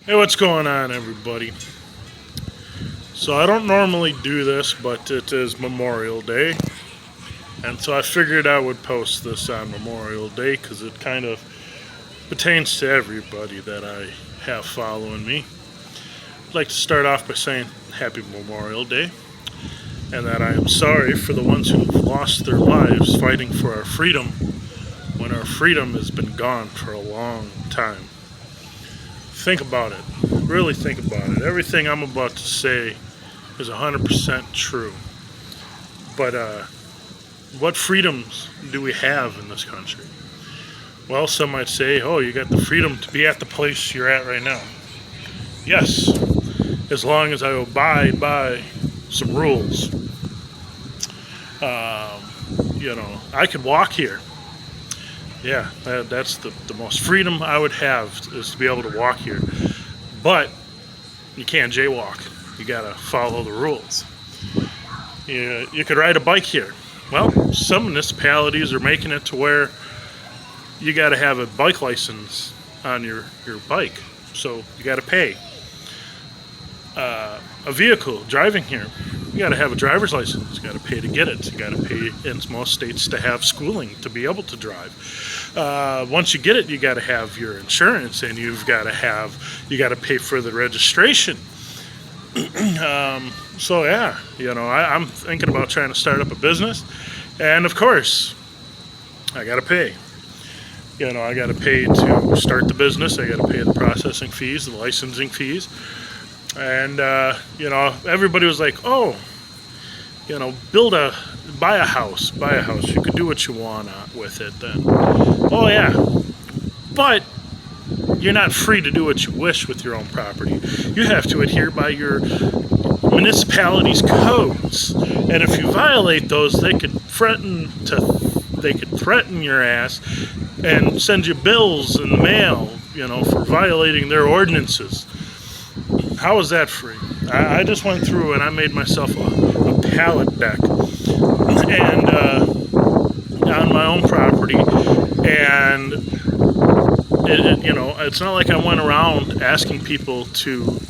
Hey, what's going on, everybody? So, I don't normally do this, but it is Memorial Day, and so I figured I would post this on Memorial Day because it kind of pertains to everybody that I have following me. I'd like to start off by saying Happy Memorial Day, and that I am sorry for the ones who've lost their lives fighting for our freedom when our freedom has been gone for a long time. Think about it. Really think about it. Everything I'm about to say is 100% true. But what freedoms do we have in this country? Well, some might say, oh, you got the freedom to be at the place you're at right now. Yes, as long as I abide by some rules. I could walk here. Yeah, that's the most freedom I would have is to be able to walk here. But you can't jaywalk. You gotta follow the rules. You could ride a bike here. Well, some municipalities are making it to where you gotta have a bike license on your bike. So you gotta pay. A vehicle driving here, you got to have a driver's license. You got to pay to get it. You got to pay in most states to have schooling to be able to drive. Once you get it, you got to have your insurance, and you got to pay for the registration. So yeah, I'm thinking about trying to start up a business, and of course, I got to pay. I got to pay to start the business. I got to pay the processing fees, the licensing fees. And, everybody was like, oh, buy a house. You could do what you want with it then. Oh, yeah. But you're not free to do what you wish with your own property. You have to adhere by your municipality's codes. And if you violate those, they could threaten your ass and send you bills in the mail, for violating their ordinances. How is that free? I just went through and I made myself a pallet deck and on my own property, and it's not like I went around asking people to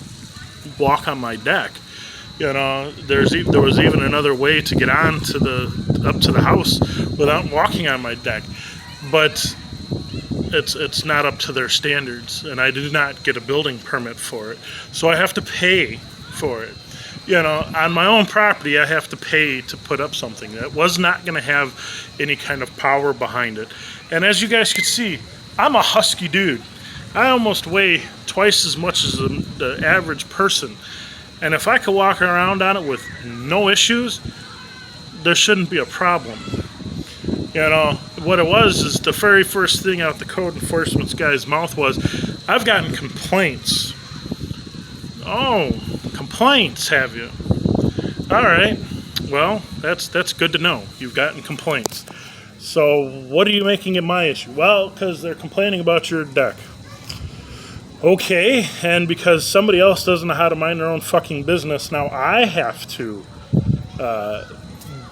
walk on my deck. There was even another way to get up to the house without walking on my deck, but it's not up to their standards, and I did not get a building permit for it, so I have to pay for it. On my own property, I have to pay to put up something that was not going to have any kind of power behind it. And as you guys can see, I'm a husky dude. I almost weigh twice as much as the average person, and if I could walk around on it with no issues, there shouldn't be a problem. What it was is the very first thing out the code enforcement guy's mouth was, I've gotten complaints. Oh, complaints, have you? All right. Well, that's good to know. You've gotten complaints. So what are you making it my issue? Well, because they're complaining about your deck. Okay, and because somebody else doesn't know how to mind their own fucking business, now I have to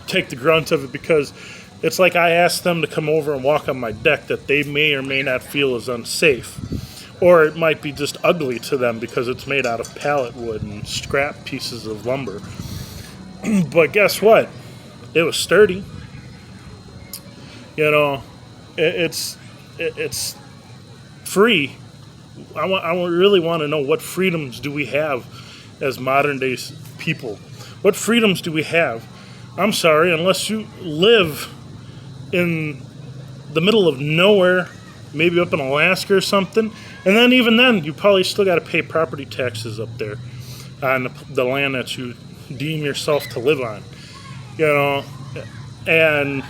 take the grunt of it, because it's like I asked them to come over and walk on my deck that they may or may not feel is unsafe. Or it might be just ugly to them because it's made out of pallet wood and scrap pieces of lumber. But guess what? It was sturdy. It's free. I really want to know, what freedoms do we have as modern day people? What freedoms do we have? I'm sorry, unless you live in the middle of nowhere, maybe up in Alaska or something, and then even then, you probably still got to pay property taxes up there on the land that you deem yourself to live on, and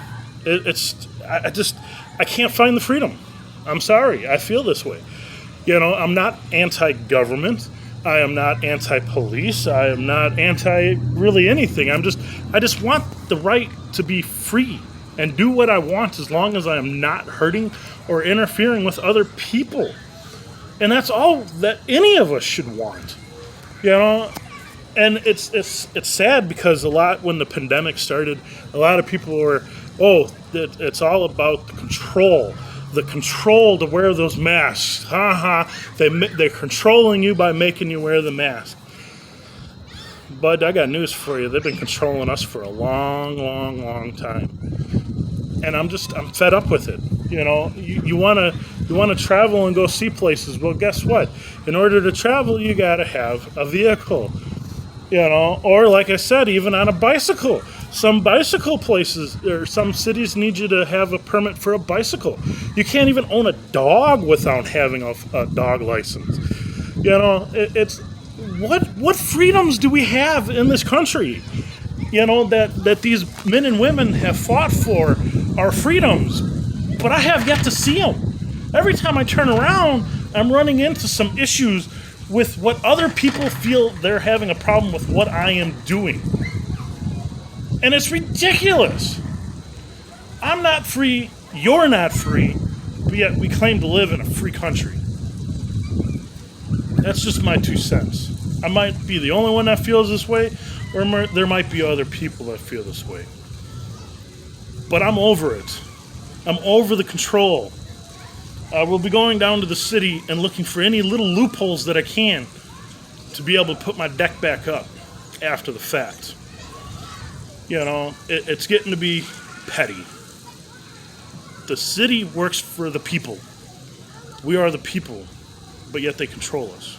I can't find the freedom. I'm sorry, I feel this way. I'm not anti-government. I am not anti-police. I am not anti-really anything. I just want the right to be free and do what I want, as long as I am not hurting or interfering with other people. And that's all that any of us should want. And it's sad, because when the pandemic started, a lot of people were, it's all about the control, the control to wear those masks. Ha ha. They're controlling you by making you wear the mask. But I got news for you. They've been controlling us for a long, long, long time. And I'm fed up with it. You want to travel and go see places. Well, guess what? In order to travel, you got to have a vehicle. Or like I said, even on a bicycle. Some bicycle places or some cities need you to have a permit for a bicycle. You can't even own a dog without having a dog license. It's what freedoms do we have in this country? That these men and women have fought for our freedoms, but I have yet to see them. Every time I turn around, I'm running into some issues with what other people feel they're having a problem with what I am doing. And it's ridiculous. I'm not free, you're not free, but yet we claim to live in a free country. That's just my 2 cents. I might be the only one that feels this way, or there might be other people that feel this way. But I'm over it. I'm over the control. I will be going down to the city and looking for any little loopholes that I can to be able to put my deck back up after the fact. It's getting to be petty. The city works for the people. We are the people, but yet they control us.